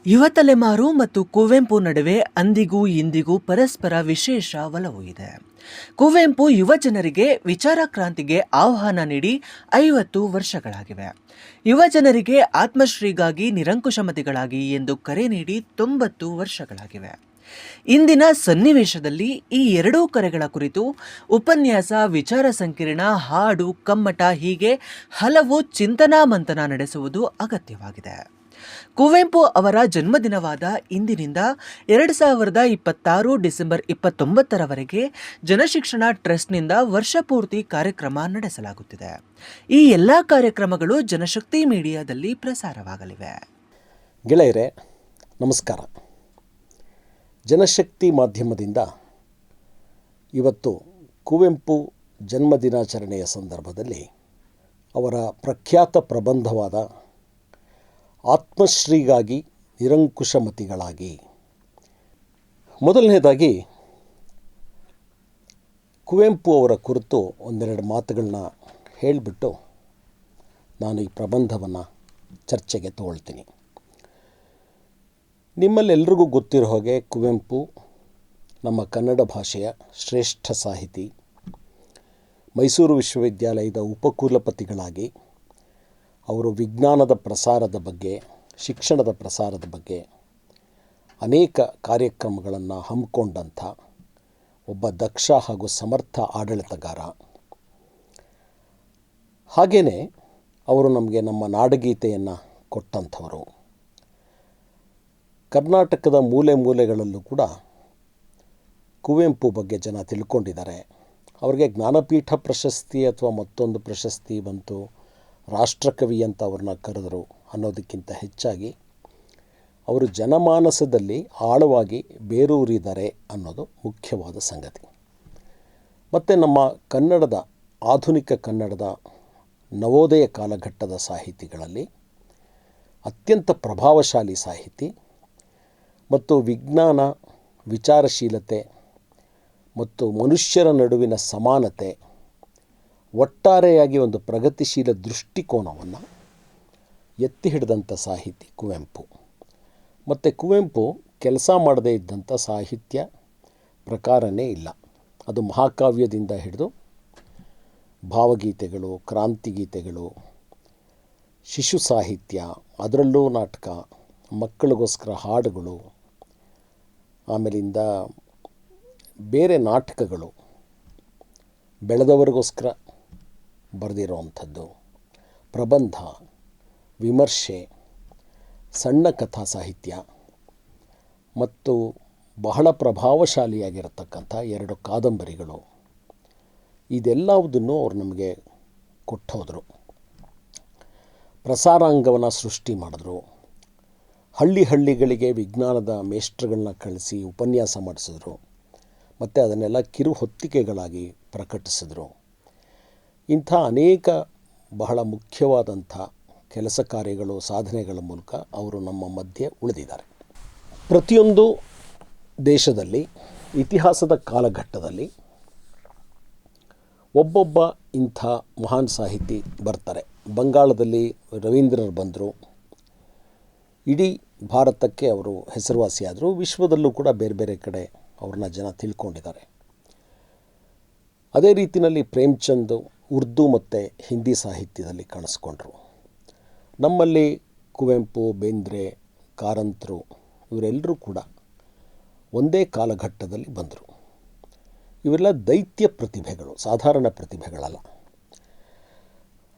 ಯುವ ತಲೆಮಾರು ಮತ್ತು ಕುವೆಂಪು ನಡುವೆ ಅಂದಿಗೂ ಇಂದಿಗೂ ಪರಸ್ಪರ ವಿಶೇಷ ಒಲವು ಇದೆ. ಕುವೆಂಪು ಯುವ ಜನರಿಗೆ ವಿಚಾರ ಕ್ರಾಂತಿಗೆ ಆಹ್ವಾನ ನೀಡಿ 50 ವರ್ಷಗಳಾಗಿವೆ. ಯುವ ಜನರಿಗೆ ಆತ್ಮಶ್ರೀಗಾಗಿ ನಿರಂಕುಶಮತಿಗಳಾಗಿ ಎಂದು ಕರೆ ನೀಡಿ 90 ವರ್ಷಗಳಾಗಿವೆ. ಇಂದಿನ ಸನ್ನಿವೇಶದಲ್ಲಿ ಈ ಎರಡೂ ಕರೆಗಳ ಕುರಿತು ಉಪನ್ಯಾಸ, ವಿಚಾರ ಸಂಕಿರಣ, ಹಾಡು, ಕಮ್ಮಟ ಹೀಗೆ ಹಲವು ಚಿಂತನಾ ಮಂಥನ ನಡೆಸುವುದು ಅಗತ್ಯವಾಗಿದೆ. ಕುವೆಂಪು ಅವರ ಜನ್ಮದಿನವಾದ ಇಂದಿನಿಂದ 2026 ಡಿಸೆಂಬರ್ 29ರವರೆಗೆ ಜನಶಿಕ್ಷಣ ಟ್ರಸ್ಟ್ನಿಂದ ವರ್ಷಪೂರ್ತಿ ಕಾರ್ಯಕ್ರಮ ನಡೆಸಲಾಗುತ್ತಿದೆ. ಈ ಎಲ್ಲ ಕಾರ್ಯಕ್ರಮಗಳು ಜನಶಕ್ತಿ ಮೀಡಿಯಾದಲ್ಲಿ ಪ್ರಸಾರವಾಗಲಿವೆ. ಗೆಳೆಯರೇ ನಮಸ್ಕಾರ. ಜನಶಕ್ತಿ ಮಾಧ್ಯಮದಿಂದ ಇವತ್ತು ಕುವೆಂಪು ಜನ್ಮದಿನಾಚರಣೆಯ ಸಂದರ್ಭದಲ್ಲಿ ಅವರ ಪ್ರಖ್ಯಾತ ಪ್ರಬಂಧವಾದ ಆತ್ಮಶ್ರೀಗಾಗಿ ನಿರಂಕುಶಮತಿಗಳಾಗಿ, ಮೊದಲನೇದಾಗಿ ಕುವೆಂಪು ಅವರ ಕುರಿತು ಒಂದೆರಡು ಮಾತುಗಳನ್ನ ಹೇಳಿಬಿಟ್ಟು ನಾನು ಈ ಪ್ರಬಂಧವನ್ನು ಚರ್ಚೆಗೆ ತಗೊಳ್ತೀನಿ. ನಿಮ್ಮಲ್ಲೆಲ್ರಿಗೂ ಗೊತ್ತಿರೋ ಹಾಗೆ ಕುವೆಂಪು ನಮ್ಮ ಕನ್ನಡ ಭಾಷೆಯ ಶ್ರೇಷ್ಠ ಸಾಹಿತಿ, ಮೈಸೂರು ವಿಶ್ವವಿದ್ಯಾಲಯದ ಉಪಕುಲಪತಿಗಳಾಗಿ ಅವರು ವಿಜ್ಞಾನದ ಪ್ರಸಾರದ ಬಗ್ಗೆ, ಶಿಕ್ಷಣದ ಪ್ರಸಾರದ ಬಗ್ಗೆ ಅನೇಕ ಕಾರ್ಯಕ್ರಮಗಳನ್ನು ಹಮ್ಮಿಕೊಂಡಂಥ ಒಬ್ಬ ದಕ್ಷ ಹಾಗೂ ಸಮರ್ಥ ಆಡಳಿತಗಾರ. ಹಾಗೆಯೇ ಅವರು ನಮಗೆ ನಮ್ಮ ನಾಡಗೀತೆಯನ್ನು ಕೊಟ್ಟಂಥವರು. ಕರ್ನಾಟಕದ ಮೂಲೆ ಮೂಲೆಗಳಲ್ಲೂ ಕೂಡ ಕುವೆಂಪು ಬಗ್ಗೆ ಜನ ತಿಳ್ಕೊಂಡಿದ್ದಾರೆ. ಅವರಿಗೆ ಜ್ಞಾನಪೀಠ ಪ್ರಶಸ್ತಿ ಅಥವಾ ಮತ್ತೊಂದು ಪ್ರಶಸ್ತಿ ಬಂತು, ರಾಷ್ಟ್ರಕವಿ ಅಂತ ಅವ್ರನ್ನ ಕರೆದರು ಅನ್ನೋದಕ್ಕಿಂತ ಹೆಚ್ಚಾಗಿ ಅವರು ಜನಮಾನಸದಲ್ಲಿ ಆಳವಾಗಿ ಬೇರೂರಿದ್ದಾರೆ ಅನ್ನೋದು ಮುಖ್ಯವಾದ ಸಂಗತಿ. ಮತ್ತು ನಮ್ಮ ಕನ್ನಡದ, ಆಧುನಿಕ ಕನ್ನಡದ ನವೋದಯ ಕಾಲಘಟ್ಟದ ಸಾಹಿತಿಗಳಲ್ಲಿ ಅತ್ಯಂತ ಪ್ರಭಾವಶಾಲಿ ಸಾಹಿತಿ ಮತ್ತು ವಿಜ್ಞಾನ, ವಿಚಾರಶೀಲತೆ ಮತ್ತು ಮನುಷ್ಯರ ನಡುವಿನ ಸಮಾನತೆ, ಒಟ್ಟಾರೆಯಾಗಿ ಒಂದು ಪ್ರಗತಿಶೀಲ ದೃಷ್ಟಿಕೋನವನ್ನು ಎತ್ತಿ ಹಿಡಿದಂಥ ಸಾಹಿತಿ ಕುವೆಂಪು. ಮತ್ತು ಕುವೆಂಪು ಕೆಲಸ ಮಾಡದೇ ಇದ್ದಂಥ ಸಾಹಿತ್ಯ ಪ್ರಕಾರನೇ ಇಲ್ಲ. ಅದು ಮಹಾಕಾವ್ಯದಿಂದ ಹಿಡಿದು ಭಾವಗೀತೆಗಳು, ಕ್ರಾಂತಿಗೀತೆಗಳು, ಶಿಶು ಸಾಹಿತ್ಯ, ಅದರಲ್ಲೂ ನಾಟಕ, ಮಕ್ಕಳಿಗೋಸ್ಕರ ಹಾಡುಗಳು, ಆಮೇಲಿಂದ ಬೇರೆ ನಾಟಕಗಳು, ಬೆಳೆದವರಿಗೋಸ್ಕರ ಬರೆದಿರೋವಂಥದ್ದು, ಪ್ರಬಂಧ, ವಿಮರ್ಶೆ, ಸಣ್ಣ ಕಥಾ ಸಾಹಿತ್ಯ ಮತ್ತು ಬಹಳ ಪ್ರಭಾವಶಾಲಿಯಾಗಿರತಕ್ಕಂಥ 2 ಕಾದಂಬರಿಗಳು, ಇದೆಲ್ಲವುದನ್ನು ಅವರು ನಮಗೆ ಕೊಟ್ಟೋದ್ರು. ಪ್ರಸಾರಾಂಗವನ್ನು ಸೃಷ್ಟಿ ಮಾಡಿದ್ರು. ಹಳ್ಳಿಗಳಿಗೆ ವಿಜ್ಞಾನದ ಮೇಷ್ಟ್ರುಗಳನ್ನ ಕಳಿಸಿ ಉಪನ್ಯಾಸ ಮಾಡಿಸಿದ್ರು ಮತ್ತು ಅದನ್ನೆಲ್ಲ ಕಿರು ಹೊತ್ತಿಕೆಗಳಾಗಿ ಪ್ರಕಟಿಸಿದ್ರು. ಇಂಥ ಅನೇಕ ಬಹಳ ಮುಖ್ಯವಾದಂಥ ಕೆಲಸ ಕಾರ್ಯಗಳು, ಸಾಧನೆಗಳ ಮೂಲಕ ಅವರು ನಮ್ಮ ಮಧ್ಯೆ ಉಳಿದಿದ್ದಾರೆ. ಪ್ರತಿಯೊಂದು ದೇಶದಲ್ಲಿ, ಇತಿಹಾಸದ ಕಾಲಘಟ್ಟದಲ್ಲಿ ಒಬ್ಬೊಬ್ಬ ಇಂಥ ಮಹಾನ್ ಸಾಹಿತಿ ಬರ್ತಾರೆ. ಬಂಗಾಳದಲ್ಲಿ ರವೀಂದ್ರರು ಬಂದರು. ಇಡೀ ಭಾರತಕ್ಕೆ ಅವರು ಹೆಸರುವಾಸಿಯಾದರು. ವಿಶ್ವದಲ್ಲೂ ಕೂಡ ಬೇರೆ ಬೇರೆ ಕಡೆ ಅವ್ರನ್ನ ಜನ ತಿಳ್ಕೊಂಡಿದ್ದಾರೆ. ಅದೇ ರೀತಿಯಲ್ಲಿ ಪ್ರೇಮ್ಚಂದ್ ಉರ್ದು ಮತ್ತು ಹಿಂದಿ ಸಾಹಿತ್ಯದಲ್ಲಿ ಕಾಣಿಸ್ಕೊಂಡ್ರು. ನಮ್ಮಲ್ಲಿ ಕುವೆಂಪು, ಬೇಂದ್ರೆ, ಕಾರಂತರು ಇವರೆಲ್ಲರೂ ಕೂಡ ಒಂದೇ ಕಾಲಘಟ್ಟದಲ್ಲಿ ಬಂದರು. ಇವರೆಲ್ಲ ದೈತ್ಯ ಪ್ರತಿಭೆಗಳು, ಸಾಧಾರಣ ಪ್ರತಿಭೆಗಳಲ್ಲ.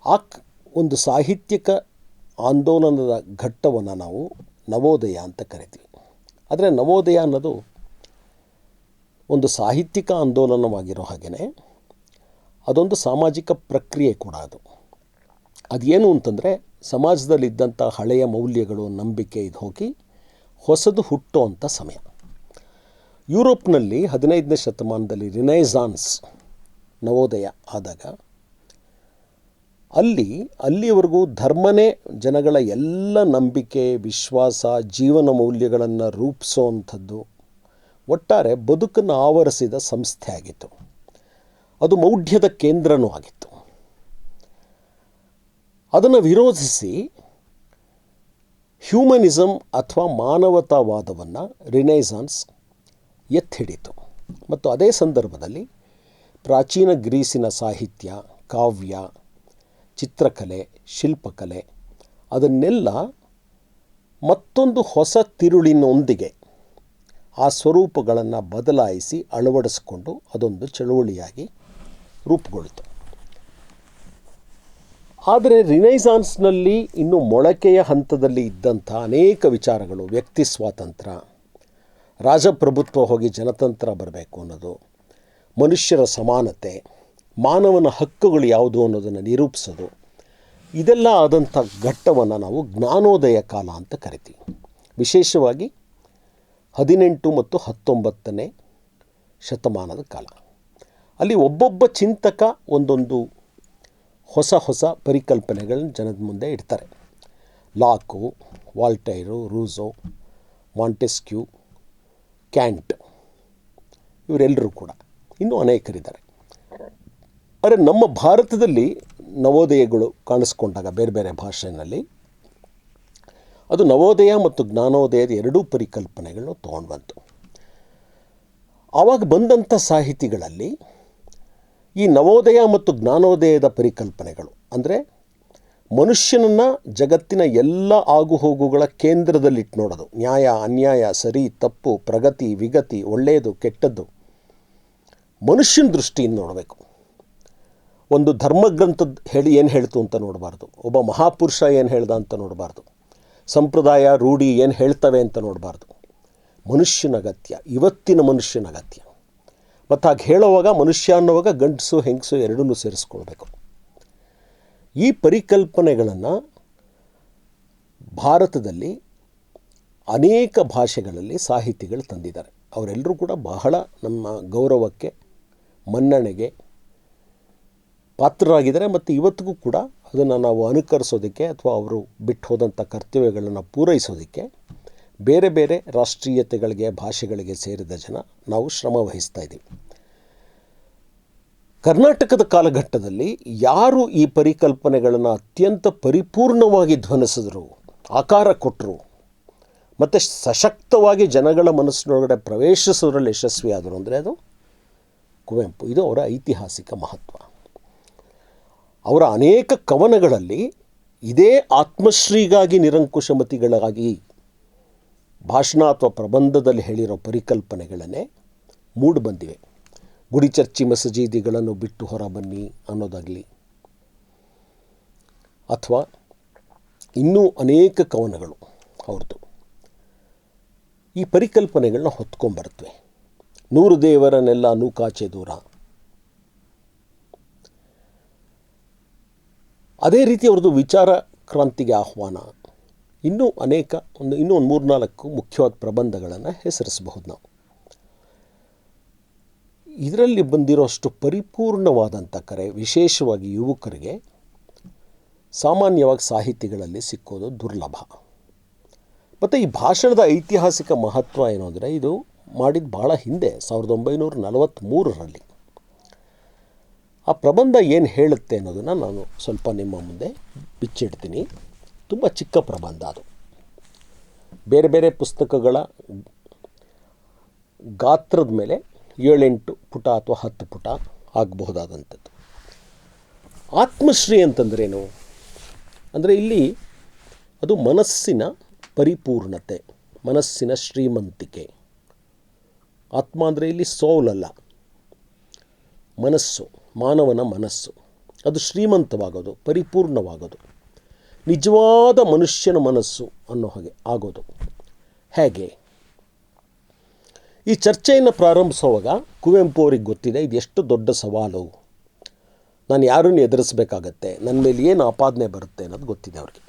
ಆ ಒಂದು ಸಾಹಿತ್ಯಿಕ ಆಂದೋಲನದ ಘಟ್ಟವನ್ನು ನಾವು ನವೋದಯ ಅಂತ ಕರಿತೀವಿ. ಆದರೆ ನವೋದಯ ಅನ್ನೋದು ಒಂದು ಸಾಹಿತ್ಯಿಕ ಆಂದೋಲನವಾಗಿರೋ ಹಾಗೆಯೇ ಅದೊಂದು ಸಾಮಾಜಿಕ ಪ್ರಕ್ರಿಯೆ ಕೂಡ. ಅದೇನು ಅಂತಂದರೆ, ಸಮಾಜದಲ್ಲಿದ್ದಂಥ ಹಳೆಯ ಮೌಲ್ಯಗಳು, ನಂಬಿಕೆ ಇದು ಹೋಗಿ ಹೊಸದು ಹುಟ್ಟುವಂಥ ಸಮಯ. ಯುರೋಪ್ನಲ್ಲಿ 15ನೇ ಶತಮಾನದಲ್ಲಿ ರಿನೈಸಾನ್ಸ್ ನವೋದಯ ಆದಾಗ ಅಲ್ಲಿಯವರೆಗೂ ಧರ್ಮನೇ ಜನಗಳ ಎಲ್ಲ ನಂಬಿಕೆ, ವಿಶ್ವಾಸ, ಜೀವನ ಮೌಲ್ಯಗಳನ್ನು ರೂಪಿಸೋವಂಥದ್ದು, ಒಟ್ಟಾರೆ ಬದುಕನ್ನು ಆವರಿಸಿದ ಸಂಸ್ಥೆ ಆಗಿತ್ತು. ಅದು ಮೌಢ್ಯದ ಕೇಂದ್ರನೂ ಆಗಿತ್ತು. ಅದನ್ನು ವಿರೋಧಿಸಿ ಹ್ಯೂಮನಿಸಮ್ ಅಥವಾ ಮಾನವತಾವಾದವನ್ನು ರಿನೈಸಾನ್ಸ್ ಎತ್ತಿ ಹಿಡಿತು. ಮತ್ತು ಅದೇ ಸಂದರ್ಭದಲ್ಲಿ ಪ್ರಾಚೀನ ಗ್ರೀಸಿನ ಸಾಹಿತ್ಯ, ಕಾವ್ಯ, ಚಿತ್ರಕಲೆ, ಶಿಲ್ಪಕಲೆ ಅದನ್ನೆಲ್ಲ ಮತ್ತೊಂದು ಹೊಸ ತಿರುಳಿನೊಂದಿಗೆ ಆ ಸ್ವರೂಪಗಳನ್ನು ಬದಲಾಯಿಸಿ ಅಳವಡಿಸಿಕೊಂಡು ಅದೊಂದು ಚಳುವಳಿಯಾಗಿ ರೂಪುಗೊಳ್ತು. ಆದರೆ ರಿನೈಸಾನ್ಸ್ನಲ್ಲಿ ಇನ್ನೂ ಮೊಳಕೆಯ ಹಂತದಲ್ಲಿ ಇದ್ದಂಥ ಅನೇಕ ವಿಚಾರಗಳು, ವ್ಯಕ್ತಿ ಸ್ವಾತಂತ್ರ್ಯ, ರಾಜಪ್ರಭುತ್ವ ಹೋಗಿ ಜನತಂತ್ರ ಬರಬೇಕು ಅನ್ನೋದು, ಮನುಷ್ಯರ ಸಮಾನತೆ, ಮಾನವನ ಹಕ್ಕುಗಳು ಯಾವುದು ಅನ್ನೋದನ್ನು ನಿರೂಪಿಸೋದು, ಇದೆಲ್ಲ ಆದಂಥ ಘಟ್ಟವನ್ನು ನಾವು ಜ್ಞಾನೋದಯ ಕಾಲ ಅಂತ ಕರಿತೀವಿ. ವಿಶೇಷವಾಗಿ 18 ಮತ್ತು 19ನೇ ಶತಮಾನದ ಕಾಲ. ಅಲ್ಲಿ ಒಬ್ಬೊಬ್ಬ ಚಿಂತಕ ಒಂದೊಂದು ಹೊಸ ಹೊಸ ಪರಿಕಲ್ಪನೆಗಳನ್ನು ಜನದ ಮುಂದೆ ಇಡ್ತಾರೆ. ಲಾಕು, ವಾಲ್ಟೈರು, ರೂಸೋ, ಮಾಂಟೆಸ್ಕ್ಯೂ, ಕ್ಯಾಂಟ್, ಇವರೆಲ್ಲರೂ ಕೂಡ, ಇನ್ನೂ ಅನೇಕರಿದ್ದಾರೆ. ಆದರೆ ನಮ್ಮ ಭಾರತದಲ್ಲಿ ನವೋದಯಗಳು ಕಾಣಿಸ್ಕೊಂಡಾಗ ಬೇರೆ ಬೇರೆ ಭಾಷೆಯಲ್ಲಿ ಅದು ನವೋದಯ ಮತ್ತು ಜ್ಞಾನೋದಯದ ಎರಡೂ ಪರಿಕಲ್ಪನೆಗಳನ್ನು ತೊಗೊಂಡು ಬಂತು. ಆವಾಗ ಬಂದಂಥ ಸಾಹಿತಿಗಳಲ್ಲಿ ಈ ನವೋದಯ ಮತ್ತು ಜ್ಞಾನೋದಯದ ಪರಿಕಲ್ಪನೆಗಳು ಅಂದರೆ ಮನುಷ್ಯನನ್ನು ಜಗತ್ತಿನ ಎಲ್ಲ ಆಗುಹೋಗುಗಳ ಕೇಂದ್ರದಲ್ಲಿಟ್ಟು ನೋಡೋದು, ನ್ಯಾಯ, ಅನ್ಯಾಯ, ಸರಿ, ತಪ್ಪು, ಪ್ರಗತಿ, ವಿಗತಿ, ಒಳ್ಳೆಯದು, ಕೆಟ್ಟದ್ದು, ಮನುಷ್ಯನ ದೃಷ್ಟಿಯಿಂದ ನೋಡಬೇಕು. ಒಂದು ಧರ್ಮಗ್ರಂಥದ್ದು ಏನು ಹೇಳ್ತು ಅಂತ ನೋಡಬಾರ್ದು, ಒಬ್ಬ ಮಹಾಪುರುಷ ಏನು ಹೇಳ್ದ ಅಂತ ನೋಡಬಾರ್ದು, ಸಂಪ್ರದಾಯ, ರೂಢಿ ಏನು ಹೇಳ್ತವೆ ಅಂತ ನೋಡಬಾರ್ದು. ಮನುಷ್ಯನ ಅಗತ್ಯ, ಇವತ್ತಿನ ಮನುಷ್ಯನ ಅಗತ್ಯ. ಮತ್ತು ಹಾಗೆ ಹೇಳುವಾಗ ಮನುಷ್ಯ ಅನ್ನುವಾಗ ಗಂಡಸು ಹೆಂಗಸು ಎರಡನ್ನೂ ಸೇರಿಸ್ಕೊಳ್ಬೇಕು. ಈ ಪರಿಕಲ್ಪನೆಗಳನ್ನು ಭಾರತದಲ್ಲಿ ಅನೇಕ ಭಾಷೆಗಳಲ್ಲಿ ಸಾಹಿತಿಗಳು ತಂದಿದ್ದಾರೆ. ಅವರೆಲ್ಲರೂ ಕೂಡ ಬಹಳ ನಮ್ಮ ಗೌರವಕ್ಕೆ, ಮನ್ನಣೆಗೆ ಪಾತ್ರರಾಗಿದ್ದಾರೆ. ಮತ್ತು ಇವತ್ತಿಗೂ ಕೂಡ ಅದನ್ನು ನಾವು ಅನುಕರಿಸೋದಕ್ಕೆ ಅಥವಾ ಅವರು ಬಿಟ್ಟು ಹೋದಂಥ ಕರ್ತವ್ಯಗಳನ್ನು ಪೂರೈಸೋದಕ್ಕೆ ಬೇರೆ ಬೇರೆ ರಾಷ್ಟ್ರೀಯತೆಗಳಿಗೆ, ಭಾಷೆಗಳಿಗೆ ಸೇರಿದ ಜನ ನಾವು ಶ್ರಮ ವಹಿಸ್ತಾ ಇದ್ದೀವಿ. ಕರ್ನಾಟಕದ ಕಾಲಘಟ್ಟದಲ್ಲಿ ಯಾರು ಈ ಪರಿಕಲ್ಪನೆಗಳನ್ನು ಅತ್ಯಂತ ಪರಿಪೂರ್ಣವಾಗಿ ಧ್ವನಿಸಿದ್ರು, ಆಕಾರ ಕೊಟ್ಟರು ಮತ್ತು ಸಶಕ್ತವಾಗಿ ಜನಗಳ ಮನಸ್ಸಿನೊಳಗಡೆ ಪ್ರವೇಶಿಸೋದ್ರಲ್ಲಿ ಯಶಸ್ವಿಯಾದರು ಅಂದರೆ ಅದು ಕುವೆಂಪು. ಇದು ಅವರ ಐತಿಹಾಸಿಕ ಮಹತ್ವ. ಅವರ ಅನೇಕ ಕವನಗಳಲ್ಲಿ ಇದೇ ಆತ್ಮಶ್ರೀಗಾಗಿ ನಿರಂಕುಶಮತಿಗಳಾಗಿ ಭಾಷಣ ಅಥವಾ ಪ್ರಬಂಧದಲ್ಲಿ ಹೇಳಿರೋ ಪರಿಕಲ್ಪನೆಗಳನ್ನೇ ಮೂಡಿಬಂದಿವೆ. ಗುಡಿ ಚರ್ಚಿ ಮಸೀದಿಗಳನ್ನು ಬಿಟ್ಟು ಹೊರಬನ್ನಿ ಅನ್ನೋದಾಗಲಿ, ಅಥವಾ ಇನ್ನೂ ಅನೇಕ ಕವನಗಳು ಅವ್ರದ್ದು ಈ ಪರಿಕಲ್ಪನೆಗಳನ್ನ ಹೊತ್ಕೊಂಡ್ಬರ್ತವೆ. 100 ದೇವರನ್ನೆಲ್ಲ ನೂಕಾಚೆ ದೂರ. ಅದೇ ರೀತಿ ಅವ್ರದ್ದು ವಿಚಾರ ಕ್ರಾಂತಿಗೆ ಆಹ್ವಾನ, ಇನ್ನೂ ಅನೇಕ ಇನ್ನೂ ಒಂದು 3-4 ಮುಖ್ಯವಾದ ಪ್ರಬಂಧಗಳನ್ನು ಹೆಸರಿಸಬಹುದು ನಾವು. ಇದರಲ್ಲಿ ಬಂದಿರೋಷ್ಟು ಪರಿಪೂರ್ಣವಾದಂಥ ಕರೆ ವಿಶೇಷವಾಗಿ ಯುವಕರಿಗೆ ಸಾಮಾನ್ಯವಾಗಿ ಸಾಹಿತಿಗಳಲ್ಲಿ ಸಿಕ್ಕೋದು ದುರ್ಲಭ. ಮತ್ತು ಈ ಭಾಷಣದ ಐತಿಹಾಸಿಕ ಮಹತ್ವ ಏನು ಅಂದರೆ ಇದು ಮಾಡಿದ ಭಾಳ ಹಿಂದೆ 1943ರಲ್ಲಿ. ಆ ಪ್ರಬಂಧ ಏನು ಹೇಳುತ್ತೆ ಅನ್ನೋದನ್ನು ನಾನು ಸ್ವಲ್ಪ ನಿಮ್ಮ ಮುಂದೆ ಬಿಚ್ಚಿಡ್ತೀನಿ. ತುಂಬ ಚಿಕ್ಕ ಪ್ರಬಂಧ ಅದು. ಬೇರೆ ಬೇರೆ ಪುಸ್ತಕಗಳ ಗಾತ್ರದ ಮೇಲೆ 7-8 ಪುಟ ಅಥವಾ 10 ಪುಟ ಆಗಬಹುದಾದಂಥದ್ದು. ಆತ್ಮಶ್ರೀ ಅಂತಂದ್ರೇನು ಅಂದರೆ ಇಲ್ಲಿ ಅದು ಮನಸ್ಸಿನ ಪರಿಪೂರ್ಣತೆ, ಮನಸ್ಸಿನ ಶ್ರೀಮಂತಿಕೆ. ಆತ್ಮ ಅಂದರೆ ಇಲ್ಲಿ ಸೋಲ್ ಅಲ್ಲ, ಮನಸ್ಸು, ಮಾನವನ ಮನಸ್ಸು ಅದು ಶ್ರೀಮಂತವಾಗೋದು, ಪರಿಪೂರ್ಣವಾಗೋದು, ನಿಜವಾದ ಮನುಷ್ಯನ ಮನಸ್ಸು ಅನ್ನೋ ಹಾಗೆ ಆಗೋದು. ಹೇಗೆ? ಈ ಚರ್ಚೆಯನ್ನು ಪ್ರಾರಂಭಿಸುವಾಗ ಕುವೆಂಪು ಅವ್ರಿಗೆ ಗೊತ್ತಿದೆ ಇದು ಎಷ್ಟು ದೊಡ್ಡ ಸವಾಲು, ನಾನು ಯಾರನ್ನು ಎದುರಿಸಬೇಕಾಗತ್ತೆ, ನನ್ನ ಮೇಲೆ ಏನು ಆಪಾದನೆ ಬರುತ್ತೆ ಅನ್ನೋದು ಗೊತ್ತಿದೆ ಅವ್ರಿಗೆ.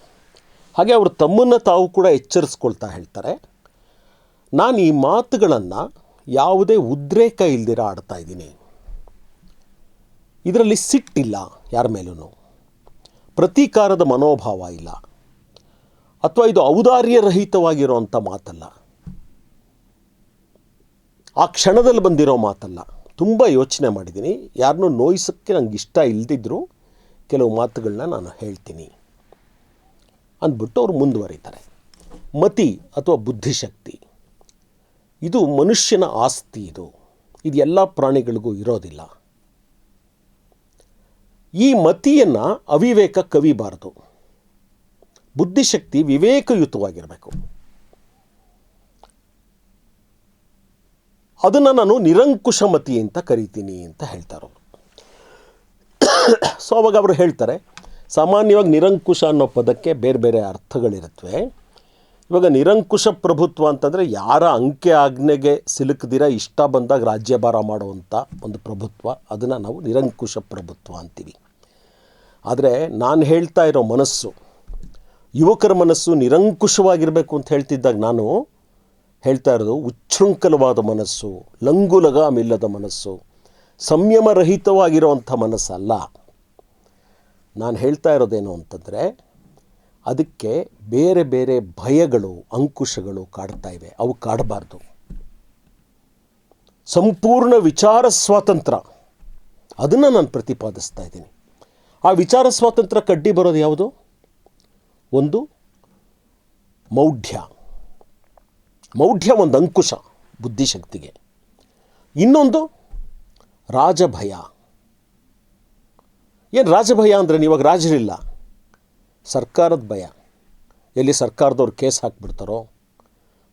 ಹಾಗೆ ಅವರು ತಮ್ಮನ್ನು ತಾವು ಕೂಡ ಎಚ್ಚರಿಸ್ಕೊಳ್ತಾ ಹೇಳ್ತಾರೆ, ನಾನು ಈ ಮಾತುಗಳನ್ನು ಯಾವುದೇ ಉದ್ರೇಕ ಇಲ್ದಿರ ಆಡ್ತಾ ಇದ್ದೀನಿ. ಇದರಲ್ಲಿ ಸಿಟ್ಟಿಲ್ಲ, ಯಾರ ಮೇಲೂ ಪ್ರತೀಕಾರದ ಮನೋಭಾವ ಇಲ್ಲ, ಅಥವಾ ಇದು ಔದಾರ್ಯರಹಿತವಾಗಿರೋವಂಥ ಮಾತಲ್ಲ, ಆ ಕ್ಷಣದಲ್ಲಿ ಬಂದಿರೋ ಮಾತಲ್ಲ. ತುಂಬ ಯೋಚನೆ ಮಾಡಿದ್ದೀನಿ, ಯಾರನ್ನೂ ನೋಯಿಸೋಕ್ಕೆ ನಂಗೆ ಇಷ್ಟ ಇಲ್ಲದಿದ್ದರೂ ಕೆಲವು ಮಾತುಗಳನ್ನ ನಾನು ಹೇಳ್ತೀನಿ ಅಂದ್ಬಿಟ್ಟು ಅವರು ಮುಂದುವರಿತಾರೆ. ಮತಿ ಅಥವಾ ಬುದ್ಧಿಶಕ್ತಿ ಇದು ಮನುಷ್ಯನ ಆಸ್ತಿ. ಇದು ಎಲ್ಲ ಪ್ರಾಣಿಗಳಿಗೂ ಇರೋದಿಲ್ಲ. ಈ ಮತಿಯನ್ನು ಅವಿವೇಕ ಕವಿಬಾರದು. ಬುದ್ಧಿಶಕ್ತಿ ವಿವೇಕಯುತವಾಗಿರಬೇಕು. ಅದನ್ನು ನಾನು ನಿರಂಕುಶ ಮತಿ ಅಂತ ಕರಿತೀನಿ ಅಂತ ಹೇಳ್ತಾರೆ. ಸೊ ಅವಾಗ ಅವರು ಹೇಳ್ತಾರೆ, ಸಾಮಾನ್ಯವಾಗಿ ನಿರಂಕುಶ ಅನ್ನೋ ಪದಕ್ಕೆ ಬೇರೆ ಬೇರೆ ಅರ್ಥಗಳಿರುತ್ತವೆ. ಇವಾಗ ನಿರಂಕುಶ ಪ್ರಭುತ್ವ ಅಂತಂದರೆ ಯಾರ ಅಂಕೆ ಆಜ್ಞೆಗೆ ಸಿಲುಕದಿರ ಇಷ್ಟ ಬಂದಾಗ ರಾಜ್ಯಭಾರ ಮಾಡುವಂಥ ಒಂದು ಪ್ರಭುತ್ವ, ಅದನ್ನು ನಾವು ನಿರಂಕುಶ ಪ್ರಭುತ್ವ ಅಂತೀವಿ. ಆದರೆ ನಾನು ಹೇಳ್ತಾ ಇರೋ ಮನಸ್ಸು, ಯುವಕರ ಮನಸ್ಸು ನಿರಂಕುಶವಾಗಿರಬೇಕು ಅಂತ ಹೇಳ್ತಿದ್ದಾಗ ನಾನು ಹೇಳ್ತಾ ಇರೋದು ಉಚ್ಛೃಂಖಲವಾದ ಮನಸ್ಸು, ಲಂಗುಲಗಾಮಿಲ್ಲದ ಮನಸ್ಸು, ಸಂಯಮರಹಿತವಾಗಿರುವಂಥ ಮನಸ್ಸಲ್ಲ. ನಾನು ಹೇಳ್ತಾ ಇರೋದೇನು ಅಂತಂದರೆ ಅದಕ್ಕೆ ಬೇರೆ ಬೇರೆ ಭಯಗಳು, ಅಂಕುಶಗಳು ಕಾಡ್ತಾ ಇವೆ. ಅವು ಕಾಡಬಾರ್ದು. ಸಂಪೂರ್ಣ ವಿಚಾರ ಸ್ವಾತಂತ್ರ್ಯ ಅದನ್ನು ನಾನು ಪ್ರತಿಪಾದಿಸ್ತಾ ಇದ್ದೀನಿ. ಆ ವಿಚಾರ ಸ್ವಾತಂತ್ರ್ಯ ಕಡ್ಡಿ ಬರೋದು ಯಾವುದು? ಒಂದು ಮೌಢ್ಯ. ಮೌಢ್ಯ ಒಂದು ಅಂಕುಶ ಬುದ್ಧಿಶಕ್ತಿಗೆ. ಇನ್ನೊಂದು ರಾಜಭಯ. ಏನು ರಾಜಭಯ ಅಂದರೆ, ಇವಾಗ ರಾಜರಿಲ್ಲ, ಸರ್ಕಾರದ ಭಯ. ಎಲ್ಲಿ ಸರ್ಕಾರದವ್ರು ಕೇಸ್ ಹಾಕಿಬಿಡ್ತಾರೋ,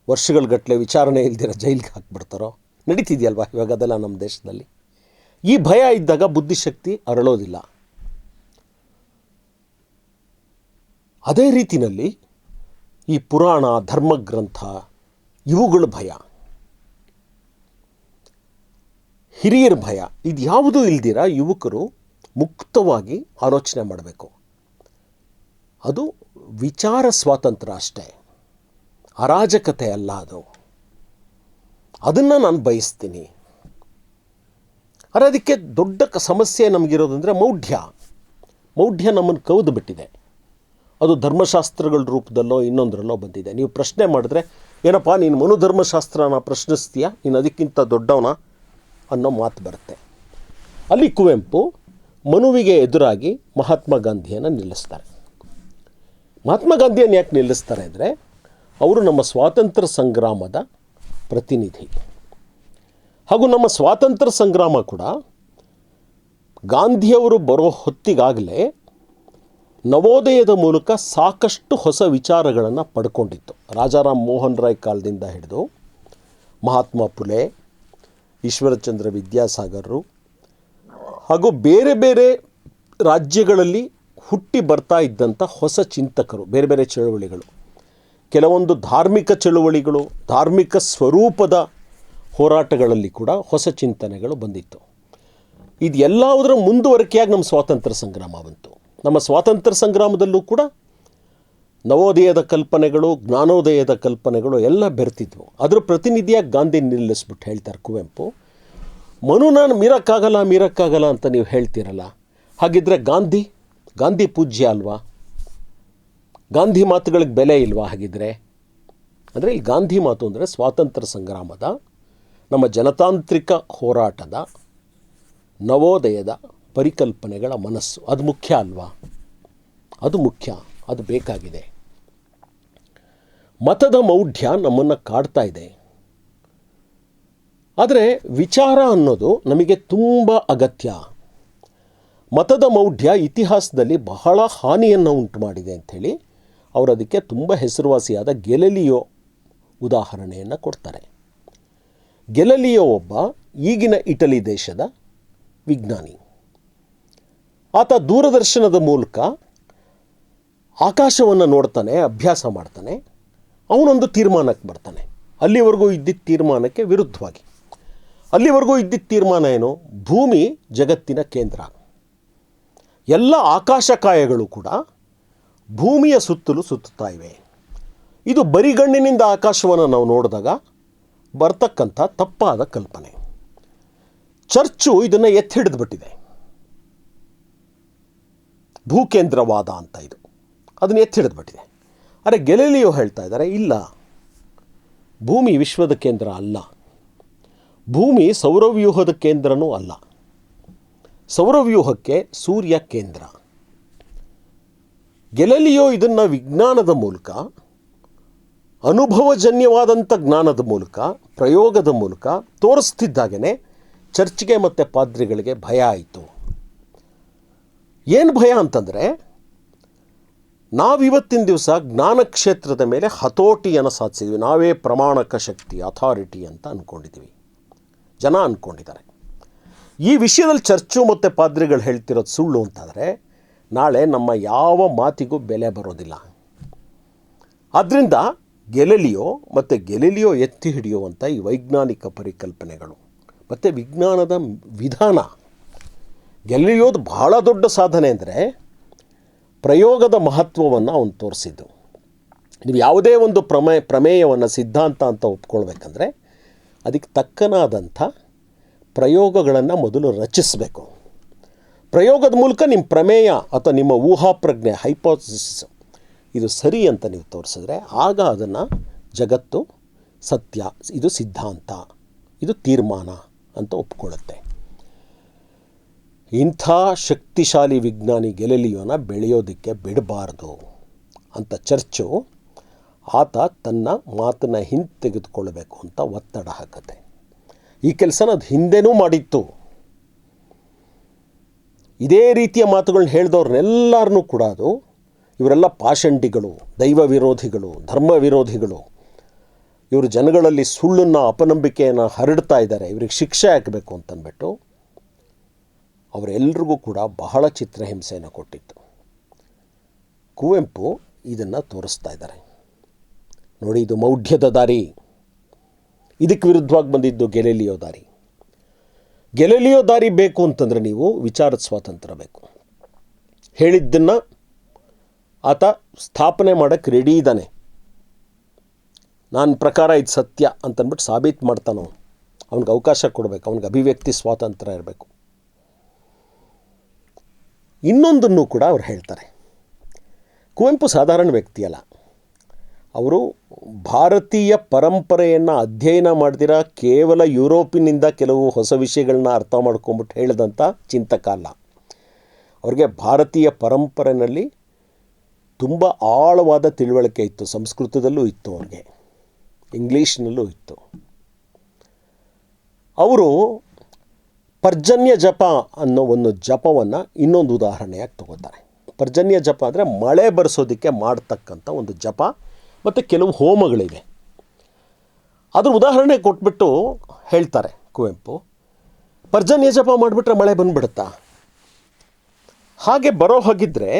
ವರ್ಷಗಳಗಟ್ಟಲೆ ವಿಚಾರಣೆ ಇಲ್ದಿರೋ ಜೈಲಿಗೆ ಹಾಕಿಬಿಡ್ತಾರೋ, ನಡೀತಿದೆಯಲ್ವ ಇವಾಗ ಅದೆಲ್ಲ ನಮ್ಮ ದೇಶದಲ್ಲಿ. ಈ ಭಯ ಇದ್ದಾಗ ಬುದ್ಧಿಶಕ್ತಿ ಅರಳೋದಿಲ್ಲ. ಅದೇ ರೀತಿಯಲ್ಲಿ ಈ ಪುರಾಣ, ಧರ್ಮಗ್ರಂಥ ಇವುಗಳ ಭಯ, ಹಿರಿಯರ ಭಯ, ಇದು ಯಾವುದೂ ಇಲ್ದಿರ ಯುವಕರು ಮುಕ್ತವಾಗಿ ಆಲೋಚನೆ ಮಾಡಬೇಕು. ಅದು ವಿಚಾರ ಸ್ವಾತಂತ್ರ್ಯ ಅಷ್ಟೇ, ಅರಾಜಕತೆ ಅಲ್ಲ ಅದು. ಅದನ್ನು ನಾನು ಬಯಸ್ತೀನಿ. ಆದರೆ ಅದಕ್ಕೆ ದೊಡ್ಡ ಸಮಸ್ಯೆ ನಮಗಿರೋದಂದರೆ ಮೌಢ್ಯ. ಮೌಢ್ಯ ನಮ್ಮನ್ನು ಕವಿದು ಬಿಟ್ಟಿದೆ. ಅದು ಧರ್ಮಶಾಸ್ತ್ರಗಳ ರೂಪದಲ್ಲೋ ಇನ್ನೊಂದರಲ್ಲೋ ಬಂದಿದೆ. ನೀವು ಪ್ರಶ್ನೆ ಮಾಡಿದ್ರೆ, ಏನಪ್ಪ ನೀನು ಮನುಧರ್ಮಶಾಸ್ತ್ರನ ಪ್ರಶ್ನಿಸ್ತೀಯಾ, ನೀನು ಅದಕ್ಕಿಂತ ದೊಡ್ಡವನ ಅನ್ನೋ ಮಾತು ಬರುತ್ತೆ. ಅಲ್ಲಿ ಕುವೆಂಪು ಮನುವಿಗೆ ಎದುರಾಗಿ ಮಹಾತ್ಮ ಗಾಂಧಿಯನ್ನು ನಿಲ್ಲಿಸ್ತಾರೆ. ಮಹಾತ್ಮ ಗಾಂಧಿಯನ್ನು ಯಾಕೆ ನಿಲ್ಲಿಸ್ತಾರೆ ಅಂದರೆ, ಅವರು ನಮ್ಮ ಸ್ವಾತಂತ್ರ್ಯ ಸಂಗ್ರಾಮದ ಪ್ರತಿನಿಧಿ. ಹಾಗೂ ನಮ್ಮ ಸ್ವಾತಂತ್ರ್ಯ ಸಂಗ್ರಾಮ ಕೂಡ ಗಾಂಧಿಯವರು ಬರೋ ಹೊತ್ತಿಗಾಗಲೇ ನವೋದಯದ ಮೂಲಕ ಸಾಕಷ್ಟು ಹೊಸ ವಿಚಾರಗಳನ್ನು ಪಡ್ಕೊಂಡಿತ್ತು. ರಾಜಾರಾಮ್ ಮೋಹನ್ ರಾಯ್ ಕಾಲದಿಂದ ಹಿಡಿದು ಮಹಾತ್ಮ ಫುಲೆ, ಈಶ್ವರಚಂದ್ರ ವಿದ್ಯಾಸಾಗರರು ಹಾಗೂ ಬೇರೆ ಬೇರೆ ರಾಜ್ಯಗಳಲ್ಲಿ ಹುಟ್ಟಿ ಬರ್ತಾ ಇದ್ದಂಥ ಹೊಸ ಚಿಂತಕರು, ಬೇರೆ ಬೇರೆ ಚಳುವಳಿಗಳು, ಕೆಲವೊಂದು ಧಾರ್ಮಿಕ ಚಳುವಳಿಗಳು, ಧಾರ್ಮಿಕ ಸ್ವರೂಪದ ಹೋರಾಟಗಳಲ್ಲಿ ಕೂಡ ಹೊಸ ಚಿಂತನೆಗಳು ಬಂದಿತ್ತು. ಇದು ಎಲ್ಲದರ ಮುಂದುವರಿಕೆಯಾಗಿ ನಮ್ಮ ಸ್ವಾತಂತ್ರ್ಯ ಸಂಗ್ರಾಮ ಬಂತು. ನಮ್ಮ ಸ್ವಾತಂತ್ರ್ಯ ಸಂಗ್ರಾಮದಲ್ಲೂ ಕೂಡ ನವೋದಯದ ಕಲ್ಪನೆಗಳು, ಜ್ಞಾನೋದಯದ ಕಲ್ಪನೆಗಳು ಎಲ್ಲ ಬೆರ್ತಿದ್ವು. ಅದರ ಪ್ರತಿನಿಧಿಯಾಗಿ ಗಾಂಧಿ ನಿಲ್ಲಿಸ್ಬಿಟ್ಟು ಹೇಳ್ತಾರೆ ಕುವೆಂಪು, ಮನು ನಾನು ಮೀರಕ್ಕಾಗಲ್ಲ ಅಂತ ನೀವು ಹೇಳ್ತೀರಲ್ಲ, ಹಾಗಿದ್ದರೆ ಗಾಂಧಿ ಪೂಜ್ಯ ಅಲ್ವಾ? ಗಾಂಧಿ ಮಾತುಗಳಿಗೆ ಬೆಲೆ ಇಲ್ವಾ ಹಾಗಿದ್ದರೆ? ಅಂದರೆ ಈ ಗಾಂಧಿ ಮಾತು ಅಂದರೆ ಸ್ವಾತಂತ್ರ್ಯ ಸಂಗ್ರಾಮದ, ನಮ್ಮ ಜನತಾಂತ್ರಿಕ ಹೋರಾಟದ, ನವೋದಯದ ಪರಿಕಲ್ಪನೆಗಳ ಮನಸ್ಸು, ಅದು ಮುಖ್ಯ ಅಲ್ವಾ? ಅದು ಮುಖ್ಯ, ಅದು ಬೇಕಾಗಿದೆ. ಮತದ ಮೌಢ್ಯ ನಮ್ಮನ್ನು ಕಾಡ್ತಾ ಇದೆ. ಆದರೆ ವಿಚಾರ ಅನ್ನೋದು ನಮಗೆ ತುಂಬ ಅಗತ್ಯ. ಮತದ ಮೌಢ್ಯ ಇತಿಹಾಸದಲ್ಲಿ ಬಹಳ ಹಾನಿಯನ್ನು ಉಂಟು ಮಾಡಿದೆ ಅಂಥೇಳಿ ಅವರು ಅದಕ್ಕೆ ತುಂಬ ಹೆಸರುವಾಸಿಯಾದ ಗೆಲಿಲಿಯೋ ಉದಾಹರಣೆಯನ್ನು ಕೊಡ್ತಾರೆ. ಗೆಲಿಲಿಯೋ ಒಬ್ಬ ಈಗಿನ ಇಟಲಿ ದೇಶದ ವಿಜ್ಞಾನಿ. ಆತ ದೂರದರ್ಶನದ ಮೂಲಕ ಆಕಾಶವನ್ನು ನೋಡ್ತಾನೆ, ಅಭ್ಯಾಸ ಮಾಡ್ತಾನೆ. ಅವನೊಂದು ತೀರ್ಮಾನಕ್ಕೆ ಬರ್ತಾನೆ. ಅಲ್ಲಿವರೆಗೂ ಇದ್ದಿದ್ದ ತೀರ್ಮಾನಕ್ಕೆ ವಿರುದ್ಧವಾಗಿ. ಅಲ್ಲಿವರೆಗೂ ಇದ್ದಿದ್ದ ತೀರ್ಮಾನ ಏನು? ಭೂಮಿ ಜಗತ್ತಿನ ಕೇಂದ್ರ. ಎಲ್ಲ ಆಕಾಶಕಾಯಗಳು ಕೂಡ ಭೂಮಿಯ ಸುತ್ತಲೂ ಸುತ್ತುತ್ತಾ ಇವೆ. ಇದು ಬರಿಗಣ್ಣಿನಿಂದ ಆಕಾಶವನ್ನು ನಾವು ನೋಡಿದಾಗ ಬರ್ತಕ್ಕಂಥ ತಪ್ಪಾದ ಕಲ್ಪನೆ. ಚರ್ಚು ಇದನ್ನು ಎತ್ತಿ ಹಿಡಿದುಬಿಟ್ಟಿದೆ. ಭೂಕೇಂದ್ರವಾದ ಅಂತ ಇದು, ಅದನ್ನು ಎತ್ತಿ ಹಿಡಿದುಬಿಟ್ಟಿದೆ. ಆದರೆ ಗೆಲಿಲಿಯೋ ಹೇಳ್ತಾ ಇದ್ದಾರೆ, ಇಲ್ಲ, ಭೂಮಿ ವಿಶ್ವದ ಕೇಂದ್ರ ಅಲ್ಲ, ಭೂಮಿ ಸೌರವ್ಯೂಹದ ಕೇಂದ್ರನೂ ಅಲ್ಲ. ಸೌರವ್ಯೂಹಕ್ಕೆ ಸೂರ್ಯ ಕೇಂದ್ರ. ಗೆಲಿಲಿಯೋ ಇದನ್ನು ವಿಜ್ಞಾನದ ಮೂಲಕ ಅನುಭವಜನ್ಯವಾದಂಥ ಜ್ಞಾನದ ಮೂಲಕ, ಪ್ರಯೋಗದ ಮೂಲಕ ತೋರಿಸ್ತಿದ್ದಾಗೇ ಚರ್ಚ್ಗೆ ಮತ್ತು ಪಾದ್ರಿಗಳಿಗೆ ಭಯ ಆಯಿತು. ಏನು ಭಯ ಅಂತಂದರೆ, ನಾವಿವತ್ತಿನ ದಿವಸ ಜ್ಞಾನ ಕ್ಷೇತ್ರದ ಮೇಲೆ ಹತೋಟಿಯನ್ನು ಸಾಧಿಸಿದ್ವಿ. ನಾವೇ ಪ್ರಮಾಣಕ ಶಕ್ತಿ, ಅಥಾರಿಟಿ ಅಂತ ಅಂದ್ಕೊಂಡಿದ್ದೀವಿ, ಜನ ಅಂದ್ಕೊಂಡಿದ್ದಾರೆ. ಈ ವಿಷಯದಲ್ಲಿ ಚರ್ಚು ಮತ್ತು ಪಾದ್ರಿಗಳು ಹೇಳ್ತಿರೋದು ಸುಳ್ಳು ಅಂತಾದರೆ ನಾಳೆ ನಮ್ಮ ಯಾವ ಮಾತಿಗೂ ಬೆಲೆ ಬರೋದಿಲ್ಲ. ಆದ್ದರಿಂದ ಗೆಲಿಲಿಯೋ ಮತ್ತು ಗೆಲಿಲಿಯೋ ಎತ್ತಿ ಹಿಡಿಯುವಂಥ ಈ ವೈಜ್ಞಾನಿಕ ಪರಿಕಲ್ಪನೆಗಳು ಮತ್ತು ವಿಜ್ಞಾನದ ವಿಧಾನ, ಗೆಲಿಲಿಯೋದು ಬಹಳ ದೊಡ್ಡ ಸಾಧನೆ ಅಂದರೆ ಪ್ರಯೋಗದ ಮಹತ್ವವನ್ನು ಅವನು ತೋರಿಸಿದ್ದು. ನೀವು ಯಾವುದೇ ಒಂದು ಪ್ರಮೇಯವನ್ನು ಸಿದ್ಧಾಂತ ಅಂತ ಒಪ್ಕೊಳ್ಬೇಕಂದ್ರೆ ಅದಕ್ಕೆ ತಕ್ಕನಾದಂಥ ಪ್ರಯೋಗಗಳನ್ನು ಮೊದಲು ರಚಿಸಬೇಕು. ಪ್ರಯೋಗದ ಮೂಲಕ ನಿಮ್ಮ ಪ್ರಮೇಯ ಅಥವಾ ನಿಮ್ಮ ಊಹಾಪ್ರಜ್ಞೆ, ಹೈಪೋಥಿಸಿಸ್ ಇದು ಸರಿ ಅಂತ ನೀವು ತೋರಿಸಿದ್ರೆ ಆಗ ಅದನ್ನು ಜಗತ್ತು ಸತ್ಯ, ಇದು ಸಿದ್ಧಾಂತ, ಇದು ತೀರ್ಮಾನ ಅಂತ ಒಪ್ಕೊಳ್ಳುತ್ತೆ. ಇಂಥ ಶಕ್ತಿಶಾಲಿ ವಿಜ್ಞಾನಿ ಗೆಲಿಲಿಯೋನ ಬೆಳೆಯೋದಕ್ಕೆ ಬಿಡಬಾರ್ದು ಅಂತ ಚರ್ಚು ಆತ ತನ್ನ ಮಾತನ್ನು ಹಿಂತೆಗೆದುಕೊಳ್ಳಬೇಕು ಅಂತ ಒತ್ತಡ ಹಾಕುತ್ತೆ. ಈ ಕೆಲಸನ ಅದು ಹಿಂದೆನೂ ಮಾಡಿತ್ತು. ಇದೇ ರೀತಿಯ ಮಾತುಗಳನ್ನ ಹೇಳಿದವ್ರನ್ನೆಲ್ಲರನ್ನೂ ಕೂಡ ಅದು ಇವರೆಲ್ಲ ಪಾಷಂಡಿಗಳು, ದೈವ ವಿರೋಧಿಗಳು, ಧರ್ಮ ವಿರೋಧಿಗಳು, ಇವರು ಜನಗಳಲ್ಲಿ ಸುಳ್ಳನ್ನು, ಅಪನಂಬಿಕೆಯನ್ನು ಹರಡ್ತಾ ಇದ್ದಾರೆ, ಇವ್ರಿಗೆ ಶಿಕ್ಷೆ ಹಾಕಬೇಕು ಅಂತಂದ್ಬಿಟ್ಟು ಅವರೆಲ್ಲರಿಗೂ ಕೂಡ ಬಹಳ ಚಿತ್ರಹಿಂಸೆಯನ್ನು ಕೊಟ್ಟಿತ್ತು. ಕುವೆಂಪು ಇದನ್ನು ತೋರಿಸ್ತಾ ಇದ್ದಾರೆ. ನೋಡಿ, ಇದು ಮೌಢ್ಯದ ದಾರಿ, ಇದಕ್ಕೆ ವಿರುದ್ಧವಾಗಿ ಬಂದಿದ್ದು ಗೆಲಿಲಿಯೋ ದಾರಿ. ಗೆಲಿಲಿಯೋ ದಾರಿ ಬೇಕು ಅಂತಂದರೆ ನೀವು ವಿಚಾರದ ಸ್ವಾತಂತ್ರ್ಯ ಬೇಕು. ಹೇಳಿದ್ದನ್ನು ಆತ ಸ್ಥಾಪನೆ ಮಾಡೋಕ್ಕೆ ರೆಡಿ ಇದ್ದಾನೆ. ನನ್ನ ಪ್ರಕಾರ ಇದು ಸತ್ಯ ಅಂತಂದ್ಬಿಟ್ಟು ಸಾಬೀತು ಮಾಡ್ತಾನೋ, ಅವನಿಗೆ ಅವಕಾಶ ಕೊಡಬೇಕು, ಅವನಿಗೆ ಅಭಿವ್ಯಕ್ತಿ ಸ್ವಾತಂತ್ರ್ಯ ಇರಬೇಕು. ಇನ್ನೊಂದನ್ನು ಕೂಡ ಅವ್ರು ಹೇಳ್ತಾರೆ. ಕುವೆಂಪು ಸಾಧಾರಣ ವ್ಯಕ್ತಿಯಲ್ಲ. ಅವರು ಭಾರತೀಯ ಪರಂಪರೆಯನ್ನು ಅಧ್ಯಯನ ಮಾಡ್ದಿರ ಕೇವಲ ಯುರೋಪಿನಿಂದ ಕೆಲವು ಹೊಸ ವಿಷಯಗಳನ್ನ ಅರ್ಥ ಮಾಡ್ಕೊಂಬಿಟ್ಟು ಹೇಳಿದಂಥ ಚಿಂತಕ ಅಲ್ಲ. ಅವ್ರಿಗೆ ಭಾರತೀಯ ಪರಂಪರೆಯಲ್ಲಿ ತುಂಬ ಆಳವಾದ ತಿಳುವಳಿಕೆ ಇತ್ತು. ಸಂಸ್ಕೃತದಲ್ಲೂ ಇತ್ತು, ಅವ್ರಿಗೆ ಇಂಗ್ಲೀಷ್ನಲ್ಲೂ ಇತ್ತು. ಅವರು ಪರ್ಜನ್ಯ ಜಪ ಅನ್ನೋ ಒಂದು ಜಪವನ್ನು ಇನ್ನೊಂದು ಉದಾಹರಣೆಯಾಗಿ ತಗೋತಾರೆ. ಪರ್ಜನ್ಯ ಜಪ ಅಂದರೆ ಮಳೆ ಬರೆಸೋದಕ್ಕೆ ಮಾಡ್ತಕ್ಕಂಥ ಒಂದು ಜಪ ಮತ್ತು ಕೆಲವು ಹೋಮಗಳಿವೆ. ಅದ್ರ ಉದಾಹರಣೆ ಕೊಟ್ಬಿಟ್ಟು ಹೇಳ್ತಾರೆ ಕುವೆಂಪು, ಪರ್ಜನ್ಯ ಜಪ ಮಾಡಿಬಿಟ್ರೆ ಮಳೆ ಬಂದುಬಿಡುತ್ತಾ? ಹಾಗೆ ಬರೋ ಹಾಗಿದ್ದರೆ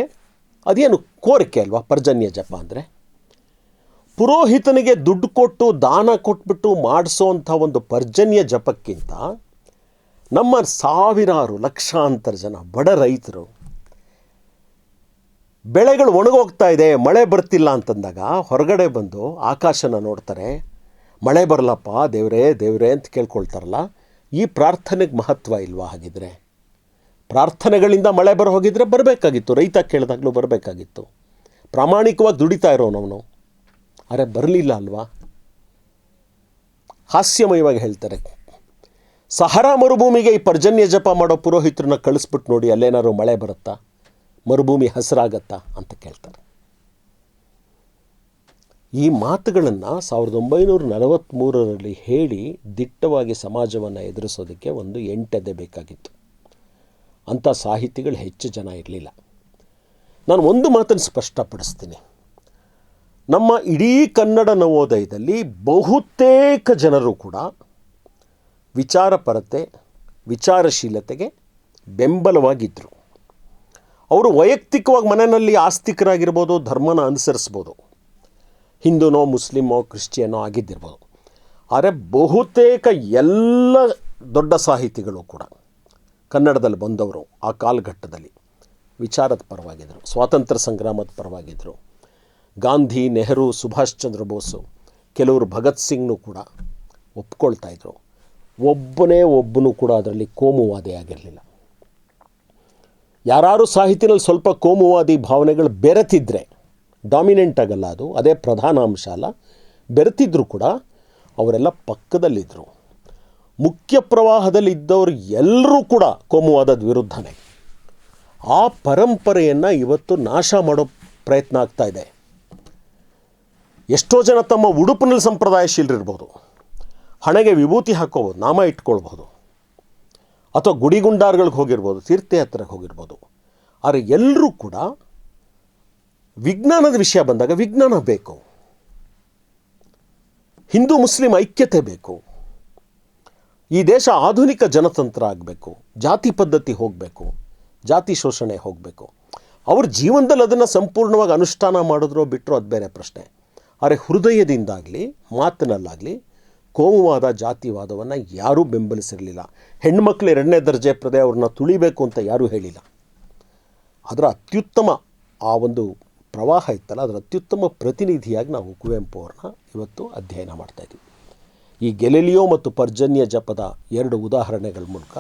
ಅದೇನು ಕೋರಿಕೆ ಅಲ್ವಾ ಪರ್ಜನ್ಯ ಜಪ ಅಂದರೆ? ಪುರೋಹಿತನಿಗೆ ದುಡ್ಡು ಕೊಟ್ಟು ದಾನ ಕೊಟ್ಬಿಟ್ಟು ಮಾಡಿಸೋವಂಥ ಒಂದು ಪರ್ಜನ್ಯ ಜಪಕ್ಕಿಂತ ನಮ್ಮ ಸಾವಿರಾರು ಲಕ್ಷಾಂತರ ಜನ ಬಡ ರೈತರು ಬೆಳೆಗಳು ಒಣಗೋಗ್ತಾ ಇದೆ, ಮಳೆ ಬರ್ತಿಲ್ಲ ಅಂತಂದಾಗ ಹೊರಗಡೆ ಬಂದು ಆಕಾಶನ ನೋಡ್ತಾರೆ, ಮಳೆ ಬರಲಪ್ಪ ದೇವರೇ ದೇವರೇ ಅಂತ ಕೇಳ್ಕೊಳ್ತಾರಲ್ಲ. ಈ ಪ್ರಾರ್ಥನೆಗೆ ಮಹತ್ವ ಇಲ್ವಾ? ಹಾಗಿದ್ರೆ ಪ್ರಾರ್ಥನೆಗಳಿಂದ ಮಳೆ ಬರೋ ಹೋಗಿದ್ರೆ ಬರಬೇಕಾಗಿತ್ತು, ರೈತ ಕೇಳಿದಾಗಲೂ ಬರಬೇಕಾಗಿತ್ತು. ಪ್ರಾಮಾಣಿಕವಾಗಿ ದುಡಿತಾ ಇರೋನವನು, ಅರೆ ಬರಲಿಲ್ಲ ಅಲ್ವಾ? ಹಾಸ್ಯಮಯವಾಗಿ ಹೇಳ್ತಾರೆ, ಸಹರಾ ಮರುಭೂಮಿಗೆ ಈ ಪರ್ಜನ್ಯ ಜಪ ಮಾಡೋ ಪುರೋಹಿತರನ್ನ ಕಳಿಸ್ಬಿಟ್ಟು ನೋಡಿ, ಅಲ್ಲೇನಾದ್ರು ಮಳೆ ಬರುತ್ತಾ, ಮರುಭೂಮಿ ಹಸಿರಾಗತ್ತಾ ಅಂತ ಕೇಳ್ತಾರೆ. ಈ ಮಾತುಗಳನ್ನು 1943ರಲ್ಲಿ ಹೇಳಿ ದಿಟ್ಟವಾಗಿ ಸಮಾಜವನ್ನು ಎದುರಿಸೋದಕ್ಕೆ ಒಂದು 8 ಎದೆ ಬೇಕಾಗಿತ್ತು. ಅಂಥ ಸಾಹಿತಿಗಳು ಹೆಚ್ಚು ಜನ ಇರಲಿಲ್ಲ. ನಾನು ಒಂದು ಮಾತನ್ನು ಸ್ಪಷ್ಟಪಡಿಸ್ತೀನಿ. ನಮ್ಮ ಇಡೀ ಕನ್ನಡ ನವೋದಯದಲ್ಲಿ ಬಹುತೇಕ ಜನರು ಕೂಡ ವಿಚಾರಪರತೆ, ವಿಚಾರಶೀಲತೆಗೆ ಬೆಂಬಲವಾಗಿದ್ದರು. ಅವರು ವೈಯಕ್ತಿಕವಾಗಿ ಮನೆಯಲ್ಲಿ ಆಸ್ತಿಕರಾಗಿರ್ಬೋದು, ಧರ್ಮನ ಅನುಸರಿಸ್ಬೋದು, ಹಿಂದೂನೋ ಮುಸ್ಲಿಮೋ ಕ್ರಿಶ್ಚಿಯನೋ ಆಗಿದ್ದಿರ್ಬೋದು. ಆದರೆ ಬಹುತೇಕ ಎಲ್ಲ ದೊಡ್ಡ ಸಾಹಿತಿಗಳು ಕೂಡ ಕನ್ನಡದಲ್ಲಿ ಬಂದವರು ಆ ಕಾಲಘಟ್ಟದಲ್ಲಿ ವಿಚಾರದ ಪರವಾಗಿದ್ದರು, ಸ್ವಾತಂತ್ರ್ಯ ಸಂಗ್ರಾಮದ ಪರವಾಗಿದ್ದರು. ಗಾಂಧಿ, ನೆಹರು, ಸುಭಾಷ್ ಚಂದ್ರ ಬೋಸು, ಕೆಲವರು ಭಗತ್ ಸಿಂಗ್ನೂ ಕೂಡ ಒಪ್ಕೊಳ್ತಾಯಿದ್ರು. ಒಬ್ಬನೂ ಕೂಡ ಅದರಲ್ಲಿ ಕೋಮುವಾದಿ ಆಗಿರಲಿಲ್ಲ. ಯಾರು ಸಾಹಿತ್ಯದಲ್ಲಿ ಸ್ವಲ್ಪ ಕೋಮುವಾದಿ ಭಾವನೆಗಳು ಬೆರೆತಿದ್ರೆ, ಡಾಮಿನೆಂಟ್ ಆಗಲ್ಲ ಅದು, ಅದೇ ಪ್ರಧಾನ ಅಂಶ ಅಲ್ಲ, ಬೆರೆತಿದ್ರು ಕೂಡ ಅವರೆಲ್ಲ ಪಕ್ಕದಲ್ಲಿದ್ದರು. ಮುಖ್ಯ ಪ್ರವಾಹದಲ್ಲಿ ಇದ್ದವರು ಎಲ್ಲರೂ ಕೂಡ ಕೋಮುವಾದದ ವಿರುದ್ಧನೇ. ಆ ಪರಂಪರೆಯನ್ನು ಇವತ್ತು ನಾಶ ಮಾಡೋ ಪ್ರಯತ್ನ ಆಗ್ತಾ ಇದೆ. ಎಷ್ಟೋ ಜನ ತಮ್ಮ ಉಡುಪಿನಲ್ಲಿ ಸಂಪ್ರದಾಯಶೀಲರಿರ್ಬೋದು, ಹಣೆಗೆ ವಿಭೂತಿ ಹಾಕ್ಕೋಬೋದು, ನಾಮ ಇಟ್ಕೊಳ್ಬೋದು, ಅಥವಾ ಗುಡಿಗುಂಡಾರ್ಗಳಿಗೆ ಹೋಗಿರ್ಬೋದು, ತೀರ್ಥಯಾತ್ರೆಗೆ ಹೋಗಿರ್ಬೋದು. ಆದರೆ ಎಲ್ಲರೂ ಕೂಡ ವಿಜ್ಞಾನದ ವಿಷಯ ಬಂದಾಗ ವಿಜ್ಞಾನ ಬೇಕು, ಹಿಂದೂ ಮುಸ್ಲಿಂ ಐಕ್ಯತೆ ಬೇಕು, ಈ ದೇಶ ಆಧುನಿಕ ಜನತಂತ್ರ ಆಗಬೇಕು, ಜಾತಿ ಪದ್ಧತಿ ಹೋಗಬೇಕು, ಜಾತಿ ಶೋಷಣೆ ಹೋಗಬೇಕು. ಅವ್ರ ಜೀವನದಲ್ಲಿ ಅದನ್ನು ಸಂಪೂರ್ಣವಾಗಿ ಅನುಷ್ಠಾನ ಮಾಡಿದ್ರೋ ಬಿಟ್ಟರೋ ಅದು ಬೇರೆ ಪ್ರಶ್ನೆ. ಆದರೆ ಹೃದಯದಿಂದಾಗಲಿ ಮಾತಿನಲ್ಲಾಗಲಿ ಕೋಮುವಾದ ಜಾತಿವಾದವನ್ನು ಯಾರೂ ಬೆಂಬಲಿಸಿರಲಿಲ್ಲ. ಹೆಣ್ಣುಮಕ್ಕಳು 2ನೇ ದರ್ಜೆ ಪ್ರದೆ ಅವ್ರನ್ನ ತುಳಿಬೇಕು ಅಂತ ಯಾರೂ ಹೇಳಿಲ್ಲ. ಅದರ ಅತ್ಯುತ್ತಮ ಆ ಒಂದು ಪ್ರವಾಹ ಇತ್ತಲ್ಲ, ಅದರ ಅತ್ಯುತ್ತಮ ಪ್ರತಿನಿಧಿಯಾಗಿ ನಾವು ಕುವೆಂಪು ಅವ್ರನ್ನ ಇವತ್ತು ಅಧ್ಯಯನ ಮಾಡ್ತಾಯಿದ್ವಿ. ಈ ಗೆಲೆಲಿಯೋ ಮತ್ತು ಪರ್ಜನ್ಯ ಜಪದ 2 ಉದಾಹರಣೆಗಳ ಮೂಲಕ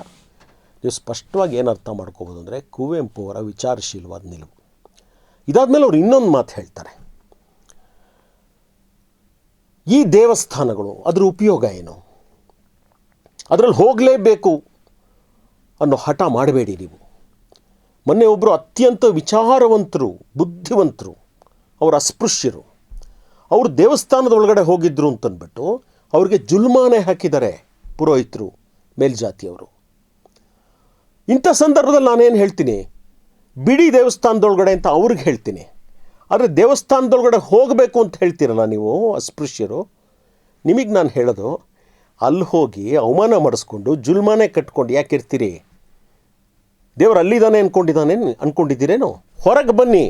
ನೀವು ಸ್ಪಷ್ಟವಾಗಿ ಏನು ಅರ್ಥ ಮಾಡ್ಕೋಬೋದು ಅಂದರೆ ಕುವೆಂಪು ಅವರ ವಿಚಾರಶೀಲವಾದ ನಿಲುವು. ಇದಾದಮೇಲೆ ಅವ್ರು ಇನ್ನೊಂದು ಮಾತು ಹೇಳ್ತಾರೆ, ಈ ದೇವಸ್ಥಾನಗಳು ಅದರ ಉಪಯೋಗ ಏನು, ಅದರಲ್ಲಿ ಹೋಗಲೇಬೇಕು ಅನ್ನೋ ಹಠ ಮಾಡಬೇಡಿ ನೀವು. ಮೊನ್ನೆ ಒಬ್ಬರು ಅತ್ಯಂತ ವಿಚಾರವಂತರು, ಬುದ್ಧಿವಂತರು, ಅವರು ಅಸ್ಪೃಶ್ಯರು, ಅವರು ದೇವಸ್ಥಾನದ ಒಳಗಡೆ ಹೋಗಿದ್ರು ಅಂತಂದ್ಬಿಟ್ಟು ಅವ್ರಿಗೆ ಜುಲ್ಮಾನೆ ಹಾಕಿದ್ದಾರೆ ಪುರೋಹಿತರು, ಮೇಲ್ಜಾತಿಯವರು. ಇಂಥ ಸಂದರ್ಭದಲ್ಲಿ ನಾನೇನು ಹೇಳ್ತೀನಿ, ಬಿಡಿ ದೇವಸ್ಥಾನದೊಳಗಡೆ ಅಂತ ಅವ್ರಿಗೆ ಹೇಳ್ತೀನಿ. ಆದರೆ ದೇವಸ್ಥಾನದೊಳಗಡೆ ಹೋಗಬೇಕು ಅಂತ ಹೇಳ್ತೀರಲ್ಲ ನೀವು ಅಸ್ಪೃಶ್ಯರು, ನಿಮಗೆ ನಾನು ಹೇಳೋದು, ಅಲ್ಲಿ ಹೋಗಿ ಅವಮಾನ ಮಾಡಿಸ್ಕೊಂಡು ಜುಲ್ಮಾನೆ ಕಟ್ಕೊಂಡು ಯಾಕೆ ಇರ್ತೀರಿ? ದೇವರು ಅಲ್ಲಿದ್ದಾನೆ ಅಂದ್ಕೊಂಡಿದ್ದೀರೇನೋ? ಹೊರಗೆ ಬನ್ನಿ,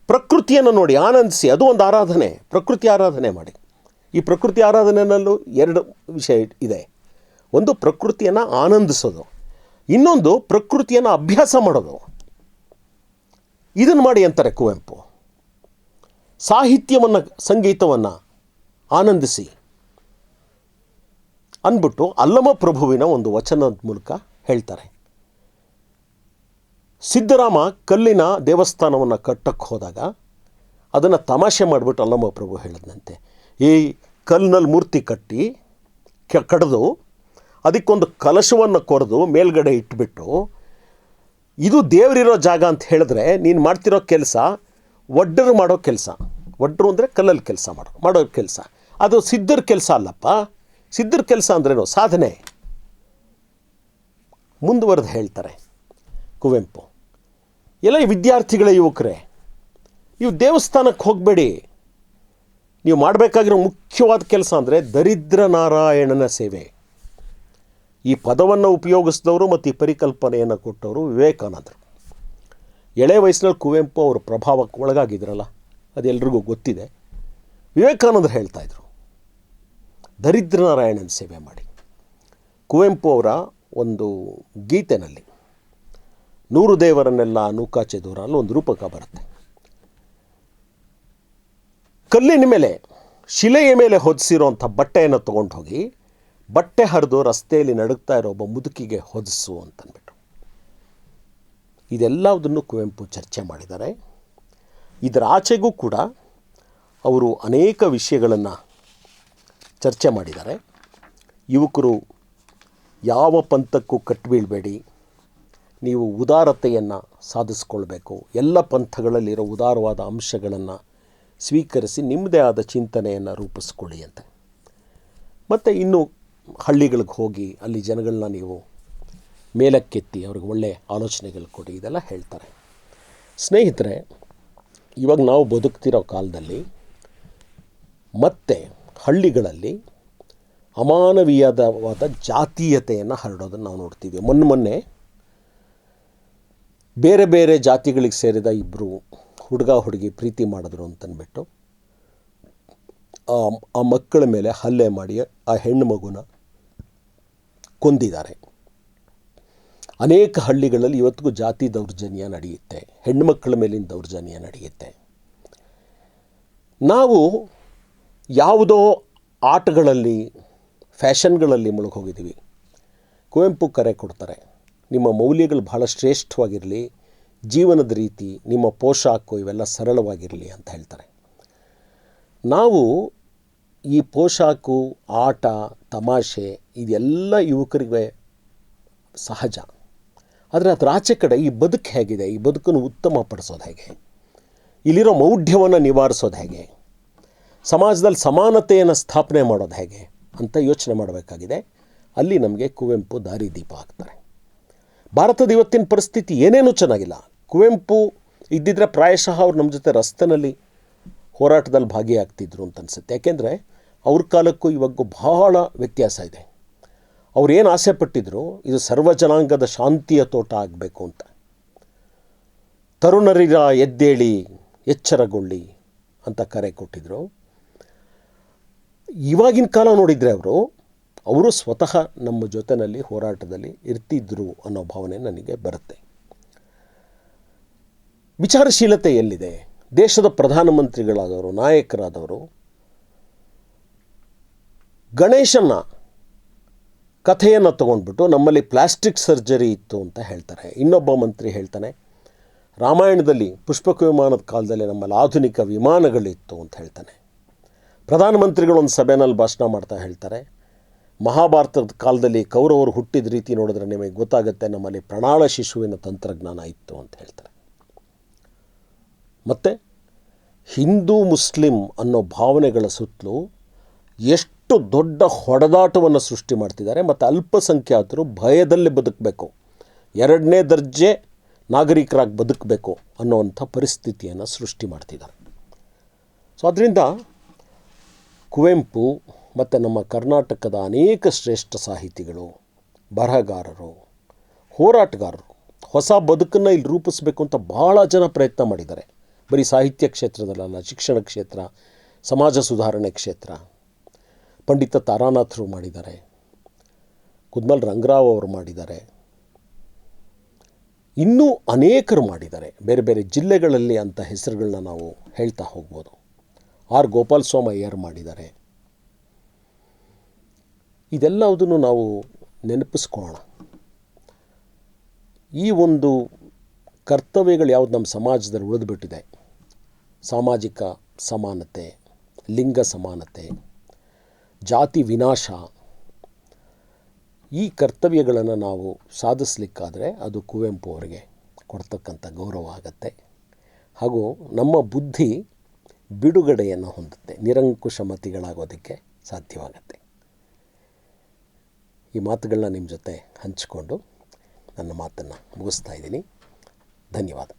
ಪ್ರಕೃತಿಯನ್ನು ನೋಡಿ, ಆನಂದಿಸಿ. ಅದು ಒಂದು ಆರಾಧನೆ, ಪ್ರಕೃತಿ ಆರಾಧನೆ ಮಾಡಿ. ಈ ಪ್ರಕೃತಿ ಆರಾಧನೆಯಲ್ಲೂ 2 ವಿಷಯ ಇದೆ. ಒಂದು ಪ್ರಕೃತಿಯನ್ನು ಆನಂದಿಸೋದು, ಇನ್ನೊಂದು ಪ್ರಕೃತಿಯನ್ನು ಅಭ್ಯಾಸ ಮಾಡೋದು. ಇದನ್ನು ಮಾಡಿ ಅಂತಾರೆ ಕುವೆಂಪು. ಸಾಹಿತ್ಯವನ್ನು, ಸಂಗೀತವನ್ನು ಆನಂದಿಸಿ ಅಂದ್ಬಿಟ್ಟು ಅಲ್ಲಮ ಪ್ರಭುವಿನ ಒಂದು ವಚನದ ಮೂಲಕ ಹೇಳ್ತಾರೆ. ಸಿದ್ದರಾಮ ಕಲ್ಲಿನ ದೇವಸ್ಥಾನವನ್ನು ಕಟ್ಟಕ್ಕೆ ಹೋದಾಗ ಅದನ್ನು ತಮಾಷೆ ಮಾಡಿಬಿಟ್ಟು ಅಲ್ಲಮ ಪ್ರಭು ಹೇಳಿದಂತೆ, ಈ ಕಲ್ಲಿನಲ್ಲಿ ಮೂರ್ತಿ ಕಟ್ಟಿ ಕಡಿದು ಅದಕ್ಕೊಂದು ಕಲಶವನ್ನು ಕೊರೆದು ಮೇಲ್ಗಡೆ ಇಟ್ಬಿಟ್ಟು ಇದು ದೇವರಿರೋ ಜಾಗ ಅಂತ ಹೇಳಿದ್ರೆ ನೀನು ಮಾಡ್ತಿರೋ ಕೆಲಸ ಒಡ್ಡರು ಮಾಡೋ ಕೆಲಸ. ಒಡ್ಡರು ಅಂದರೆ ಕಲ್ಲಲ್ಲಿ ಕೆಲಸ ಮಾಡೋ ಕೆಲಸ. ಅದು ಸಿದ್ಧರ ಕೆಲಸ ಅಲ್ಲಪ್ಪ. ಸಿದ್ಧರ ಕೆಲಸ ಅಂದ್ರೇನು? ಸಾಧನೆ. ಮುಂದುವರೆದು ಹೇಳ್ತಾರೆ ಕುವೆಂಪು, ಎಲ್ಲ ಈ ವಿದ್ಯಾರ್ಥಿಗಳೇ, ಯುವಕರೇ, ನೀವು ದೇವಸ್ಥಾನಕ್ಕೆ ಹೋಗಬೇಡಿ. ನೀವು ಮಾಡಬೇಕಾಗಿರೋ ಮುಖ್ಯವಾದ ಕೆಲಸ ಅಂದರೆ ದರಿದ್ರ ನಾರಾಯಣನ ಸೇವೆ. ಈ ಪದವನ್ನು ಉಪಯೋಗಿಸಿದವರು ಮತ್ತು ಈ ಪರಿಕಲ್ಪನೆಯನ್ನು ಕೊಟ್ಟವರು ವಿವೇಕಾನಂದರು. ಎಳೆ ವಯಸ್ಸಿನಲ್ಲಿ ಕುವೆಂಪು ಅವರು ಪ್ರಭಾವಕ್ಕೆ ಒಳಗಾಗಿದ್ರಲ್ಲ, ಅದೆಲ್ಲರಿಗೂ ಗೊತ್ತಿದೆ. ವಿವೇಕಾನಂದರು ಹೇಳ್ತಾಯಿದ್ರು, ದರಿದ್ರ ನಾರಾಯಣನ ಸೇವೆ ಮಾಡಿ. ಕುವೆಂಪು ಅವರ ಒಂದು ಗೀತೆನಲ್ಲಿ 100 ದೇವರನ್ನೆಲ್ಲ ನೂಕಾಚೆ ದೂರ ಅಲ್ಲಿ ಒಂದು ರೂಪಕ ಬರುತ್ತೆ. ಕಲ್ಲಿನ ಮೇಲೆ, ಶಿಲೆಯ ಮೇಲೆ ಹೊದಿಸಿರೋಂಥ ಬಟ್ಟೆಯನ್ನು ತೊಗೊಂಡು ಹೋಗಿ ಬಟ್ಟೆ ಹರಿದು ರಸ್ತೆಯಲ್ಲಿ ನಡುಗ್ತಾ ಇರೋ ಒಬ್ಬ ಮುದುಕಿಗೆ ಹೊದಿಸು ಅಂತಂದ್ಬಿಟ್ಟು. ಇದೆಲ್ಲದನ್ನು ಕುವೆಂಪು ಚರ್ಚೆ ಮಾಡಿದ್ದಾರೆ. ಇದರ ಆಚೆಗೂ ಕೂಡ ಅವರು ಅನೇಕ ವಿಷಯಗಳನ್ನು ಚರ್ಚೆ ಮಾಡಿದ್ದಾರೆ. ಯುವಕರು ಯಾವ ಪಂಥಕ್ಕೂ ಕಟ್ಟಿಬೀಳಬೇಡಿ, ನೀವು ಉದಾರತೆಯನ್ನು ಸಾಧಿಸ್ಕೊಳ್ಬೇಕು, ಎಲ್ಲ ಪಂಥಗಳಲ್ಲಿರೋ ಉದಾರವಾದ ಅಂಶಗಳನ್ನು ಸ್ವೀಕರಿಸಿ ನಿಮ್ಮದೇ ಆದ ಚಿಂತನೆಯನ್ನು ರೂಪಿಸ್ಕೊಳ್ಳಿ ಅಂತ. ಮತ್ತು ಇನ್ನು ಹಳ್ಳಿಗಳಿಗೆ ಹೋಗಿ ಅಲ್ಲಿ ಜನಗಳನ್ನ ನೀವು ಮೇಲಕ್ಕೆತ್ತಿ ಅವ್ರಿಗೆ ಒಳ್ಳೆಯ ಆಲೋಚನೆಗಳು ಕೊಡಿ, ಇದೆಲ್ಲ ಹೇಳ್ತಾರೆ. ಸ್ನೇಹಿತರೆ, ಇವಾಗ ನಾವು ಬದುಕ್ತಿರೋ ಕಾಲದಲ್ಲಿ ಮತ್ತೆ ಹಳ್ಳಿಗಳಲ್ಲಿ ಅಮಾನವೀಯವಾದ ಜಾತೀಯತೆಯನ್ನು ಹರಡೋದನ್ನು ನಾವು ನೋಡ್ತೀವಿ. ಮೊನ್ನೆ ಬೇರೆ ಬೇರೆ ಜಾತಿಗಳಿಗೆ ಸೇರಿದ 2 ಹುಡುಗ ಹುಡುಗಿ ಪ್ರೀತಿ ಮಾಡಿದ್ರು ಅಂತಂದ್ಬಿಟ್ಟು ಆ ಮಕ್ಕಳ ಮೇಲೆ ಹಲ್ಲೆ ಮಾಡಿ ಆ ಹೆಣ್ಣು ಮಗುನ ಕೊಂದಿದ್ದಾರೆ. ಅನೇಕ ಹಳ್ಳಿಗಳಲ್ಲಿ ಇವತ್ತಿಗೂ ಜಾತಿ ದೌರ್ಜನ್ಯ ನಡೆಯುತ್ತೆ, ಹೆಣ್ಣುಮಕ್ಕಳ ಮೇಲಿನ ದೌರ್ಜನ್ಯ ನಡೆಯುತ್ತೆ. ನಾವು ಯಾವುದೋ ಆಟಗಳಲ್ಲಿ, ಫ್ಯಾಷನ್ಗಳಲ್ಲಿ ಮುಳುಗೋಗಿದ್ದೀವಿ. ಕುವೆಂಪು ಕರೆ ಕೊಡ್ತಾರೆ, ನಿಮ್ಮ ಮೌಲ್ಯಗಳು ಬಹಳ ಶ್ರೇಷ್ಠವಾಗಿರಲಿ, ಜೀವನದ ರೀತಿ, ನಿಮ್ಮ ಪೋಷಾಕು ಇವೆಲ್ಲ ಸರಳವಾಗಿರಲಿ ಅಂತ ಹೇಳ್ತಾರೆ. ನಾವು ಈ ಪೋಷಾಕು, ಆಟ, ತಮಾಷೆ ಇದೆಲ್ಲ ಯುವಕರಿಗೆ ಸಹಜ. ಆದರೆ ಅದರ ಆಚೆ ಕಡೆ ಈ ಬದುಕು ಹೇಗಿದೆ, ಈ ಬದುಕನ್ನು ಉತ್ತಮಪಡಿಸೋದು ಹೇಗೆ, ಇಲ್ಲಿರೋ ಮೌಢ್ಯವನ್ನು ನಿವಾರಿಸೋದು ಹೇಗೆ, ಸಮಾಜದಲ್ಲಿ ಸಮಾನತೆಯನ್ನು ಸ್ಥಾಪನೆ ಮಾಡೋದು ಹೇಗೆ ಅಂತ ಯೋಚನೆ ಮಾಡಬೇಕಾಗಿದೆ. ಅಲ್ಲಿ ನಮಗೆ ಕುವೆಂಪು ದಾರಿದೀಪ ಆಗ್ತಾರೆ. ಭಾರತದ ಇವತ್ತಿನ ಪರಿಸ್ಥಿತಿ ಏನೇನೂ ಚೆನ್ನಾಗಿಲ್ಲ. ಕುವೆಂಪು ಇದ್ದಿದ್ದರೆ ಪ್ರಾಯಶಃ ಅವ್ರು ನಮ್ಮ ಜೊತೆ ರಸ್ತೆನಲ್ಲಿ ಹೋರಾಟದಲ್ಲಿ ಭಾಗಿಯಾಗ್ತಿದ್ರು ಅಂತ ಅನಿಸುತ್ತೆ. ಯಾಕೆಂದರೆ ಅವ್ರ ಕಾಲಕ್ಕೂ ಇವಾಗೂ ಬಹಳ ವ್ಯತ್ಯಾಸ ಇದೆ. ಅವ್ರು ಏನು ಆಸೆ ಪಟ್ಟಿದ್ರು, ಇದು ಸರ್ವ ಜನಾಂಗದ ಶಾಂತಿಯ ತೋಟ ಆಗಬೇಕು ಅಂತ. ತರುಣರಿರ ಎದ್ದೇಳಿ ಎಚ್ಚರಗೊಳ್ಳಿ ಅಂತ ಕರೆ ಕೊಟ್ಟಿದ್ರು. ಇವಾಗಿನ ಕಾಲ ನೋಡಿದರೆ ಅವರು ಸ್ವತಃ ನಮ್ಮ ಜೊತೆಯಲ್ಲಿ ಹೋರಾಟದಲ್ಲಿ ಇರ್ತಿದ್ರು ಅನ್ನೋ ಭಾವನೆ ನನಗೆ ಬರುತ್ತೆ. ವಿಚಾರಶೀಲತೆ ಎಲ್ಲಿದೆ? ದೇಶದ ಪ್ರಧಾನಮಂತ್ರಿಗಳಾದವರು, ನಾಯಕರಾದವರು ಗಣೇಶನ ಕಥೆಯನ್ನು ತೊಗೊಂಡ್ಬಿಟ್ಟು ನಮ್ಮಲ್ಲಿ ಪ್ಲಾಸ್ಟಿಕ್ ಸರ್ಜರಿ ಇತ್ತು ಅಂತ ಹೇಳ್ತಾರೆ. ಇನ್ನೊಬ್ಬ ಮಂತ್ರಿ ಹೇಳ್ತಾನೆ, ರಾಮಾಯಣದಲ್ಲಿ ಪುಷ್ಪಕ ವಿಮಾನದ ಕಾಲದಲ್ಲಿ ನಮ್ಮಲ್ಲಿ ಆಧುನಿಕ ವಿಮಾನಗಳಿತ್ತು ಅಂತ ಹೇಳ್ತಾನೆ. ಪ್ರಧಾನಮಂತ್ರಿಗಳೊಂದು ಸಭೆಯಲ್ಲಿ ಭಾಷಣ ಮಾಡ್ತಾ ಹೇಳ್ತಾರೆ, ಮಹಾಭಾರತದ ಕಾಲದಲ್ಲಿ ಕೌರವರು ಹುಟ್ಟಿದ ರೀತಿ ನೋಡಿದ್ರೆ ನಿಮಗೆ ಗೊತ್ತಾಗುತ್ತೆ, ನಮ್ಮಲ್ಲಿ ಪ್ರಣಾಳ ಶಿಶುವಿನ ತಂತ್ರಜ್ಞಾನ ಇತ್ತು ಅಂತ ಹೇಳ್ತಾರೆ. ಮತ್ತು ಹಿಂದೂ ಮುಸ್ಲಿಂ ಅನ್ನೋ ಭಾವನೆಗಳ ಸುತ್ತಲೂ ಎಷ್ಟು ದೊಡ್ಡ ಹೊಡೆದಾಟವನ್ನು ಸೃಷ್ಟಿ ಮಾಡ್ತಿದ್ದಾರೆ. ಮತ್ತು ಅಲ್ಪಸಂಖ್ಯಾತರು ಭಯದಲ್ಲಿ ಬದುಕಬೇಕು, ಎರಡನೇ ದರ್ಜೆ ನಾಗರಿಕರಾಗಿ ಬದುಕಬೇಕು ಅನ್ನೋವಂಥ ಪರಿಸ್ಥಿತಿಯನ್ನು ಸೃಷ್ಟಿ ಮಾಡ್ತಿದ್ದಾರೆ. ಸೊ ಅದರಿಂದ ಕುವೆಂಪು ಮತ್ತು ನಮ್ಮ ಕರ್ನಾಟಕದ ಅನೇಕ ಶ್ರೇಷ್ಠ ಸಾಹಿತಿಗಳು, ಬರಹಗಾರರು, ಹೋರಾಟಗಾರರು ಹೊಸ ಬದುಕನ್ನು ಇಲ್ಲಿ ರೂಪಿಸಬೇಕು ಅಂತ ಭಾಳ ಜನ ಪ್ರಯತ್ನ ಮಾಡಿದ್ದಾರೆ. ಬರೀ ಸಾಹಿತ್ಯ ಕ್ಷೇತ್ರದಲ್ಲ, ಶಿಕ್ಷಣ ಕ್ಷೇತ್ರ, ಸಮಾಜ ಸುಧಾರಣೆ ಕ್ಷೇತ್ರ. ಪಂಡಿತ ತಾರಾನಾಥರು ಮಾಡಿದ್ದಾರೆ, ಕುದ್ಮಲ್ ರಂಗರಾವ್ ಅವರು ಮಾಡಿದ್ದಾರೆ, ಇನ್ನೂ ಅನೇಕರು ಮಾಡಿದ್ದಾರೆ. ಬೇರೆ ಬೇರೆ ಜಿಲ್ಲೆಗಳಲ್ಲಿ ಅಂಥ ಹೆಸರುಗಳನ್ನ ನಾವು ಹೇಳ್ತಾ ಹೋಗ್ಬೋದು. ಆರ್ ಗೋಪಾಲಸ್ವಾಮಿ ಅಯ್ಯರ್ ಮಾಡಿದ್ದಾರೆ. ಇದೆಲ್ಲದನ್ನು ನಾವು ನೆನಪಿಸ್ಕೊಳ್ಳೋಣ. ಈ ಒಂದು ಕರ್ತವ್ಯಗಳು ಯಾವುದು ನಮ್ಮ ಸಮಾಜದಲ್ಲಿ ಉಳಿದುಬಿಟ್ಟಿದೆ, ಸಾಮಾಜಿಕ ಸಮಾನತೆ, ಲಿಂಗ ಸಮಾನತೆ, ಜಾತಿ ವಿನಾಶ, ಈ ಕರ್ತವ್ಯಗಳನ್ನು ನಾವು ಸಾಧಿಸಲಿಕ್ಕಾದರೆ ಅದು ಕುವೆಂಪು ಅವರಿಗೆ ಕೊಡ್ತಕ್ಕಂಥ ಗೌರವ ಆಗತ್ತೆ. ಹಾಗೂ ನಮ್ಮ ಬುದ್ಧಿ ಬಿಡುಗಡೆಯನ್ನು ಹೊಂದುತ್ತೆ, ನಿರಂಕುಶ ಮತಿಗಳಾಗೋದಕ್ಕೆ ಸಾಧ್ಯವಾಗತ್ತೆ. ಈ ಮಾತುಗಳನ್ನ ನಿಮ್ಮ ಜೊತೆ ಹಂಚಿಕೊಂಡು ನನ್ನ ಮಾತನ್ನು ಮುಗಿಸ್ತಾ ಇದ್ದೀನಿ. ಧನ್ಯವಾದ.